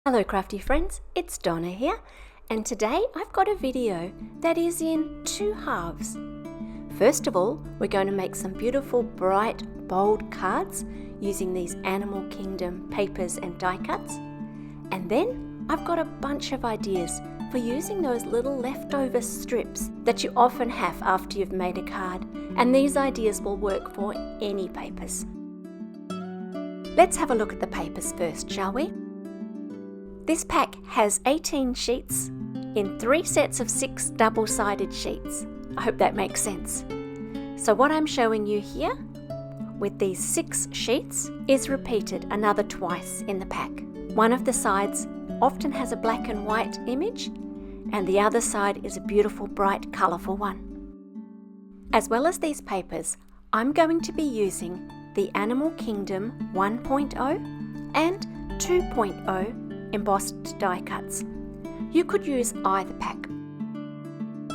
Hello crafty friends, it's Donna here, and today I've got a video that is in two halves. First of all, we're going to make some beautiful, bright, bold cards using these Animal Kingdom papers and die cuts. And then I've got a bunch of ideas for using those little leftover strips that you often have after you've made a card, and these ideas will work for any papers. Let's have a look at the papers first, shall we? This pack has 18 sheets in 3 sets of 6 double-sided sheets. I hope that makes sense. So what I'm showing you here with these 6 sheets is repeated another twice in the pack. One of the sides often has a black and white image, and the other side is a beautiful, bright, colourful one. As well as these papers, I'm going to be using the Animal Kingdom 1.0 and 2.0 embossed die cuts. You could use either pack.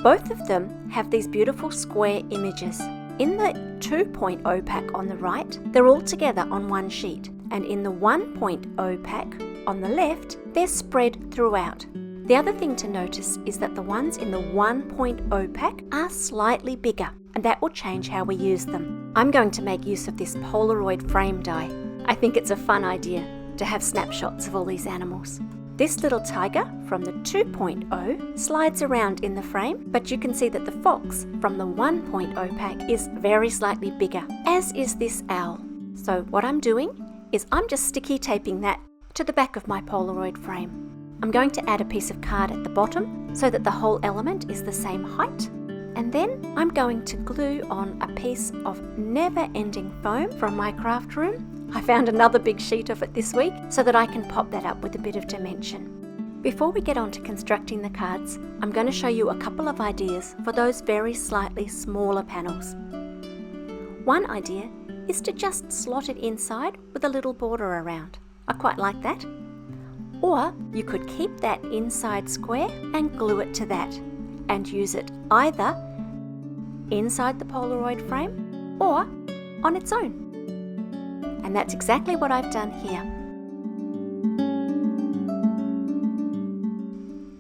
Both of them have these beautiful square images. In the 2.0 pack on the right, they're all together on one sheet, and in the 1.0 pack on the left, they're spread throughout. The other thing to notice is that the ones in the 1.0 pack are slightly bigger, and that will change how we use them. I'm going to make use of this Polaroid frame die. I think it's a fun idea to have snapshots of all these animals. This little tiger from the 2.0 slides around in the frame, but you can see that the fox from the 1.0 pack is very slightly bigger, as is this owl. So what I'm doing is I'm just sticky taping that to the back of my Polaroid frame. I'm going to add a piece of card at the bottom so that the whole element is the same height. And then I'm going to glue on a piece of never-ending foam from my craft room. I found another big sheet of it this week so that I can pop that up with a bit of dimension. Before we get on to constructing the cards, I'm going to show you a couple of ideas for those very slightly smaller panels. One idea is to just slot it inside with a little border around. I quite like that. Or you could keep that inside square and glue it to that and use it either inside the Polaroid frame or on its own. And that's exactly what I've done here.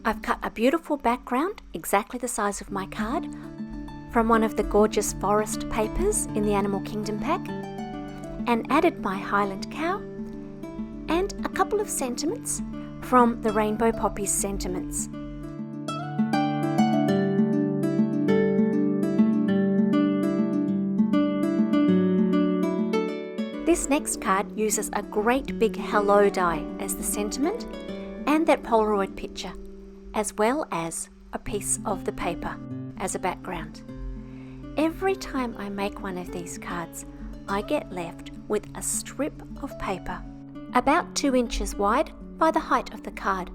I've cut a beautiful background, exactly the size of my card, from one of the gorgeous forest papers in the Animal Kingdom pack, and added my Highland cow and a couple of sentiments from the Rainbow Poppies sentiments. This next card uses a great big hello die as the sentiment and that Polaroid picture, as well as a piece of the paper as a background. Every time I make one of these cards, I get left with a strip of paper about 2 inches wide by the height of the card,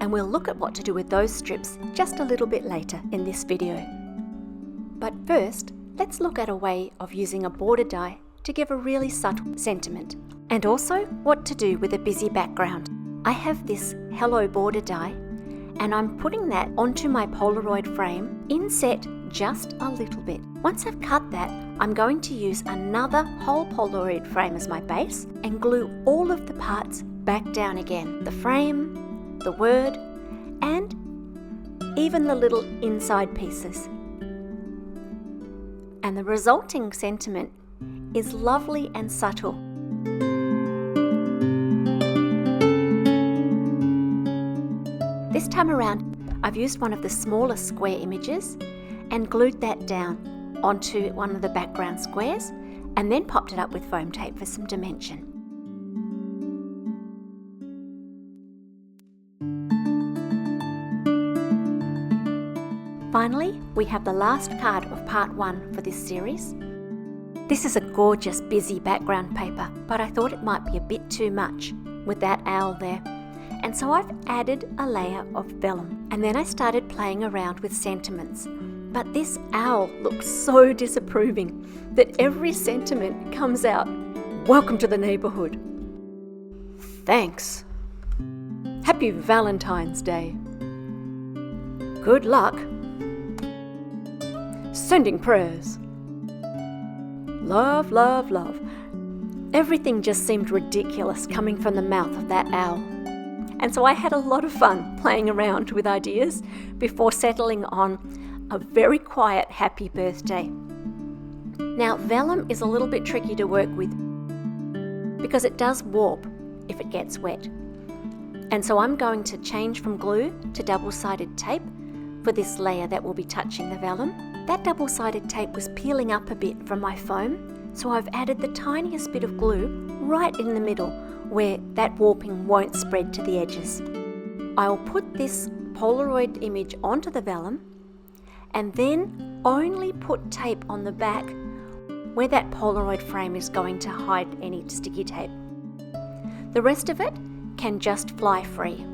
and we'll look at what to do with those strips just a little bit later in this video. But first, let's look at a way of using a border die to give a really subtle sentiment, and also what to do with a busy background. I have this hello border die, and I'm putting that onto my Polaroid frame, inset just a little bit. Once I've cut that, I'm going to use another whole Polaroid frame as my base and glue all of the parts back down again. The frame, the word, and even the little inside pieces. And the resulting sentiment is lovely and subtle. This time around, I've used one of the smaller square images and glued that down onto one of the background squares and then popped it up with foam tape for some dimension. Finally, we have the last card of part 1 for this series. This is a gorgeous busy background paper, but I thought it might be a bit too much with that owl there. And so I've added a layer of vellum. And then I started playing around with sentiments. But this owl looks so disapproving that every sentiment comes out, "Welcome to the neighbourhood." "Thanks." "Happy Valentine's Day." "Good luck." "Sending prayers." "Love, love, love." Everything just seemed ridiculous coming from the mouth of that owl. And so I had a lot of fun playing around with ideas before settling on a very quiet happy birthday. Now, vellum is a little bit tricky to work with because it does warp if it gets wet. And so I'm going to change from glue to double-sided tape for this layer that will be touching the vellum. That double-sided tape was peeling up a bit from my foam, so I've added the tiniest bit of glue right in the middle where that warping won't spread to the edges. I'll put this Polaroid image onto the vellum and then only put tape on the back where that Polaroid frame is going to hide any sticky tape. The rest of it can just fly free.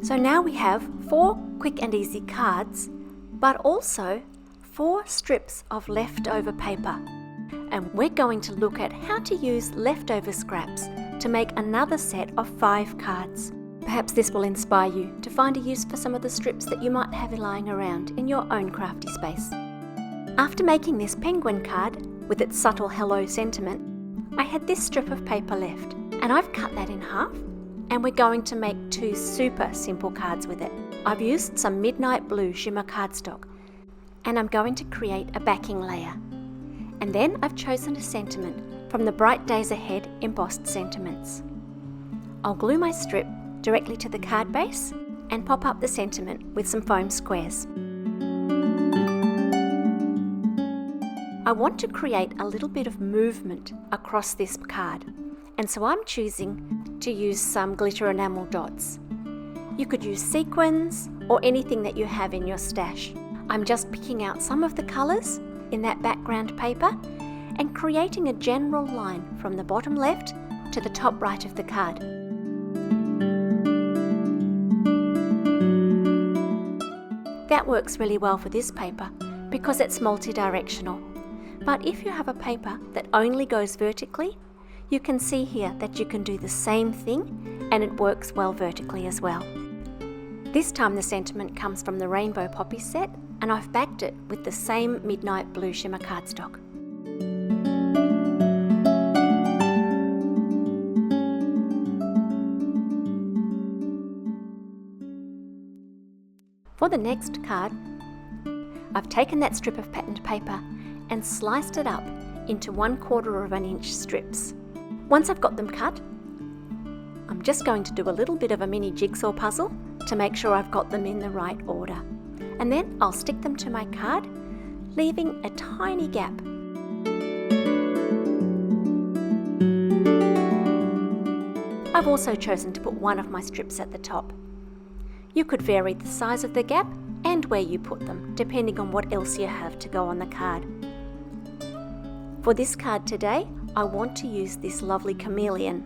So now we have 4 quick and easy cards, but also 4 strips of leftover paper. And we're going to look at how to use leftover scraps to make another set of 5 cards. Perhaps this will inspire you to find a use for some of the strips that you might have lying around in your own crafty space. After making this penguin card with its subtle hello sentiment, I had this strip of paper left, and I've cut that in half, and we're going to make 2 super simple cards with it. I've used some midnight blue shimmer cardstock, and I'm going to create a backing layer. And then I've chosen a sentiment from the Bright Days Ahead Embossed sentiments. I'll glue my strip directly to the card base and pop up the sentiment with some foam squares. I want to create a little bit of movement across this card, and so I'm choosing to use some glitter enamel dots. You could use sequins or anything that you have in your stash. I'm just picking out some of the colours in that background paper and creating a general line from the bottom left to the top right of the card. That works really well for this paper because it's multi-directional. But if you have a paper that only goes vertically, you can see here that you can do the same thing and it works well vertically as well. This time the sentiment comes from the Rainbow Poppies set, and I've backed it with the same midnight blue shimmer cardstock. For the next card, I've taken that strip of patterned paper and sliced it up into 1/4 inch strips. Once I've got them cut, I'm just going to do a little bit of a mini jigsaw puzzle to make sure I've got them in the right order. And then I'll stick them to my card, leaving a tiny gap. I've also chosen to put one of my strips at the top. You could vary the size of the gap and where you put them, depending on what else you have to go on the card. For this card today, I want to use this lovely chameleon.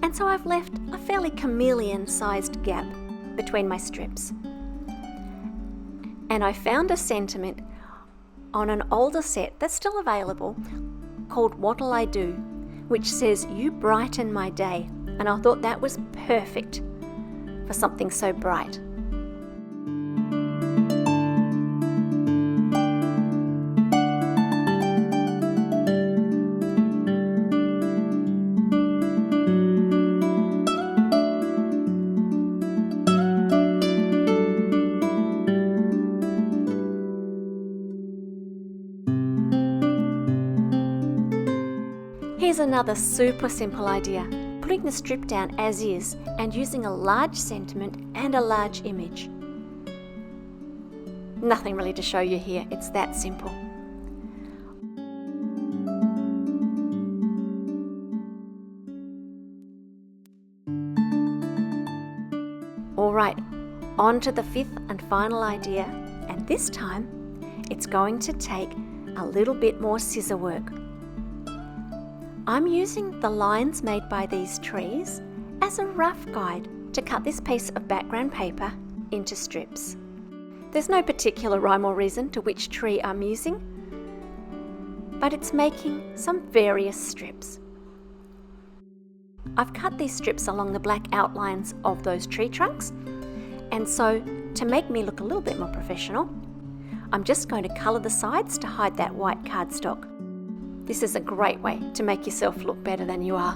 And so I've left a fairly chameleon-sized gap between my strips. And I found a sentiment on an older set that's still available called What'll I Do, which says, "You brighten my day." And I thought that was perfect for something so bright. Here's another super simple idea. Putting the strip down as is and using a large sentiment and a large image. Nothing really to show you here, it's that simple. Alright, on to the 5th and final idea, and this time it's going to take a little bit more scissor work. I'm using the lines made by these trees as a rough guide to cut this piece of background paper into strips. There's no particular rhyme or reason to which tree I'm using, but it's making some various strips. I've cut these strips along the black outlines of those tree trunks, and so to make me look a little bit more professional, I'm just going to colour the sides to hide that white cardstock. This is a great way to make yourself look better than you are.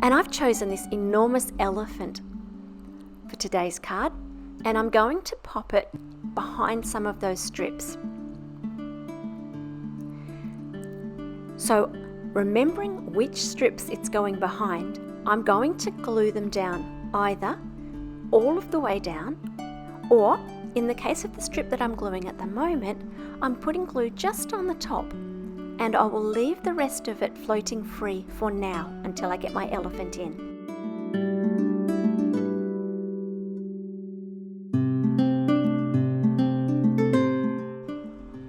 And I've chosen this enormous elephant for today's card, and I'm going to pop it behind some of those strips. So, remembering which strips it's going behind, I'm going to glue them down either all of the way down, or in the case of the strip that I'm gluing at the moment, I'm putting glue just on the top, and I will leave the rest of it floating free for now until I get my elephant in.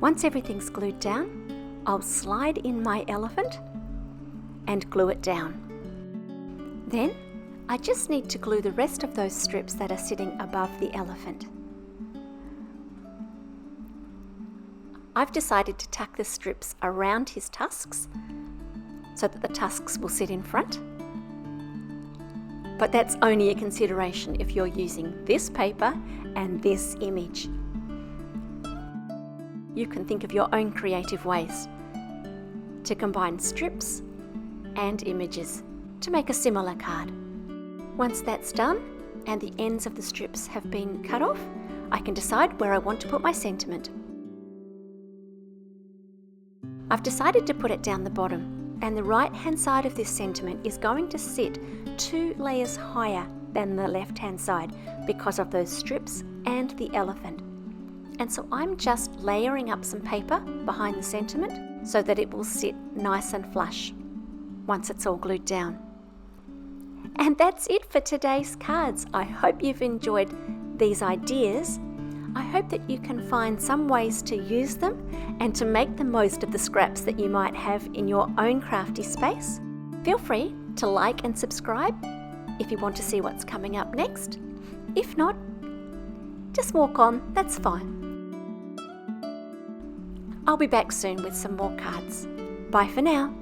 Once everything's glued down, I'll slide in my elephant and glue it down. Then I just need to glue the rest of those strips that are sitting above the elephant. I've decided to tuck the strips around his tusks so that the tusks will sit in front. But that's only a consideration if you're using this paper and this image. You can think of your own creative ways to combine strips and images to make a similar card. Once that's done and the ends of the strips have been cut off, I can decide where I want to put my sentiment. I've decided to put it down the bottom, and the right hand side of this sentiment is going to sit 2 layers higher than the left hand side because of those strips and the elephant. And so I'm just layering up some paper behind the sentiment so that it will sit nice and flush once it's all glued down. And that's it for today's cards. I hope you've enjoyed these ideas. I hope that you can find some ways to use them and to make the most of the scraps that you might have in your own crafty space. Feel free to like and subscribe if you want to see what's coming up next. If not, just walk on, that's fine. I'll be back soon with some more cards. Bye for now.